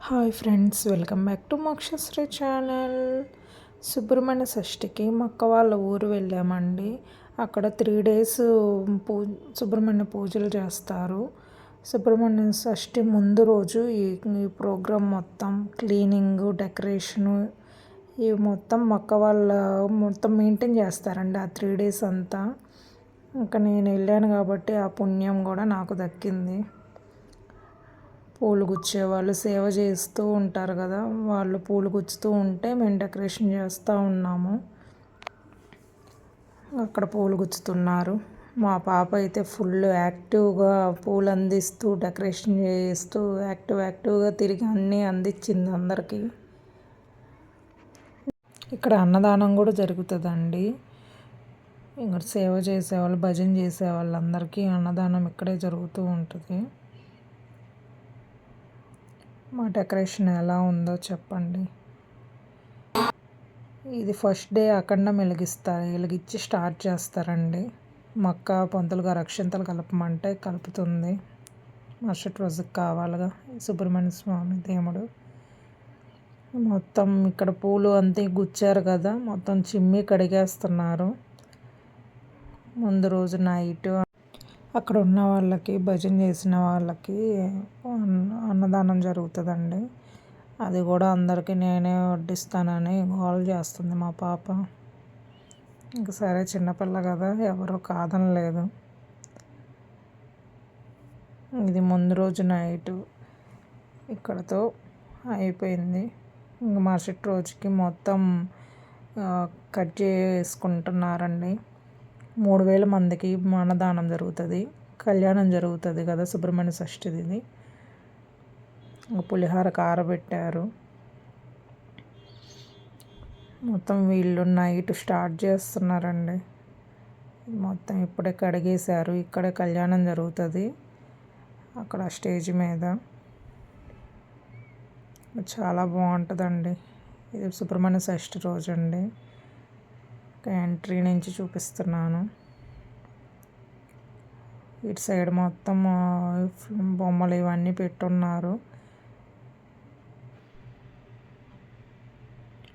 Hi friends, welcome back to Mokshasri channel. సుబ్రహ్మణ్య షష్ఠికి మా అక్క వాళ్ళ ఊరు వెళ్ళామండి. అక్కడ 3 days సుబ్రహ్మణ్య పూజలు చేస్తారు. సుబ్రహ్మణ్య షష్ఠి ముందు రోజు ఈ ప్రోగ్రాం మొత్తం క్లీనింగ్, డెకరేషను ఇవి మొత్తం మా అక్క వాళ్ళ మొత్తం మెయింటైన్ చేస్తారండి ఆ 3 days అంతా. ఇంకా నేను వెళ్ళాను కాబట్టి ఆ పుణ్యం కూడా నాకు దక్కింది. పూలు గుచ్చేవాళ్ళు సేవ చేస్తూ ఉంటారు కదా, వాళ్ళు పూలు గుచ్చుతూ ఉంటే మేము డెకరేషన్ చేస్తూ ఉన్నాము. అక్కడ పూలు గుచ్చుతున్నారు. మా పాప అయితే ఫుల్ యాక్టివ్గా పూలు అందిస్తూ డెకరేషన్ చేస్తూ యాక్టివ్గా తిరిగి అన్నీ అందించింది అందరికీ. ఇక్కడ అన్నదానం కూడా జరుగుతుందండి. ఇక్కడ సేవ చేసేవాళ్ళు, భజన చేసేవాళ్ళందరికీ అన్నదానం ఇక్కడే జరుగుతూ ఉంటుంది. మా డెకరేషన్ ఎలా ఉందో చెప్పండి. ఇది ఫస్ట్ డే అఖండం వెలిగించి స్టార్ట్ చేస్తారండి. మక్క పంతులు గారు అక్షంతలు కలపమంటే కలుపుతుంది. మరుసటి రోజుకి కావాలిగా సుబ్రహ్మణ్య స్వామి దేవుడు. మొత్తం ఇక్కడ పూలు అంతే గుచ్చారు కదా, మొత్తం చిమ్మి కడిగేస్తున్నారు. ముందు రోజు నైట్ అక్కడ ఉన్న వాళ్ళకి, భజన చేసిన వాళ్ళకి అన్నదానం జరుగుతుందండి. అది కూడా అందరికీ నేనే వడ్డిస్తానని గోల చేస్తుంది మా పాప. ఇంక సరే, చిన్నపిల్ల కదా, ఎవరో కాదనలేదు. ఇది ముందు రోజు నైటు ఇక్కడతో అయిపోయింది. ఇంక మరుసటి రోజుకి మొత్తం కట్ చేసుకుంటున్నారండి. 3000 మందికి అన్నదానం జరుగుతుంది. కళ్యాణం జరుగుతుంది కదా సుబ్రహ్మణ్య షష్ఠిది. పులిహార కారబెట్టారు. మొత్తం వీళ్ళు నైట్ స్టార్ట్ చేస్తున్నారండి. మొత్తం ఇప్పుడే కడిగేశారు. ఇక్కడే కళ్యాణం జరుగుతుంది అక్కడ స్టేజ్ మీద. చాలా బాగుంటుందండి. ఇది సుబ్రహ్మణ్య షష్ఠి రోజు అండి. ఎంట్రీ నుంచి చూపిస్తున్నాను. ఇటు సైడ్ మొత్తం బొమ్మలు ఇవన్నీ పెట్టున్నారు.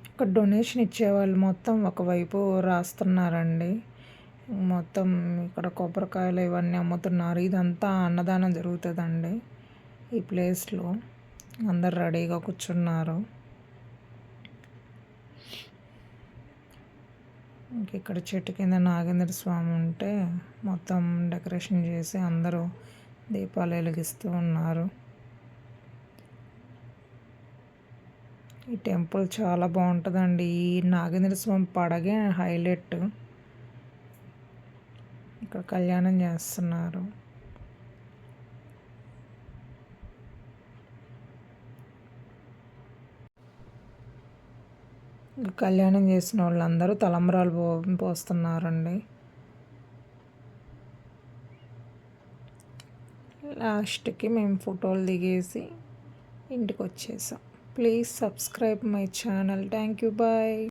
ఇక్కడ డొనేషన్ ఇచ్చేవాళ్ళు మొత్తం ఒకవైపు రాస్తున్నారండి. మొత్తం ఇక్కడ కొబ్బరికాయలు ఇవన్నీ అమ్ముతున్నారు. ఇదంతా అన్నదానం జరుగుతుందండి. ఈ ప్లేస్లో అందరు రెడీగా కూర్చున్నారు. ఇక్కడ చెట్టు కింద నాగేంద్ర స్వామి ఉంటే మొత్తం డెకరేషన్ చేసి అందరూ దీపాలు వెలిగిస్తూ ఉన్నారు. ఈ టెంపుల్ చాలా బాగుంటుందండి. ఈ నాగేంద్ర స్వామి పడగే హైలైట్. ఇక్కడ కళ్యాణం చేస్తున్నారు. కళ్యాణం చేసిన వాళ్ళందరూ తలంబ్రాలు పోస్తున్నారండి. లాస్ట్కి మేము ఫోటోలు దిగేసి ఇంటికి వచ్చేసాం. Please subscribe my channel. Thank you. Bye.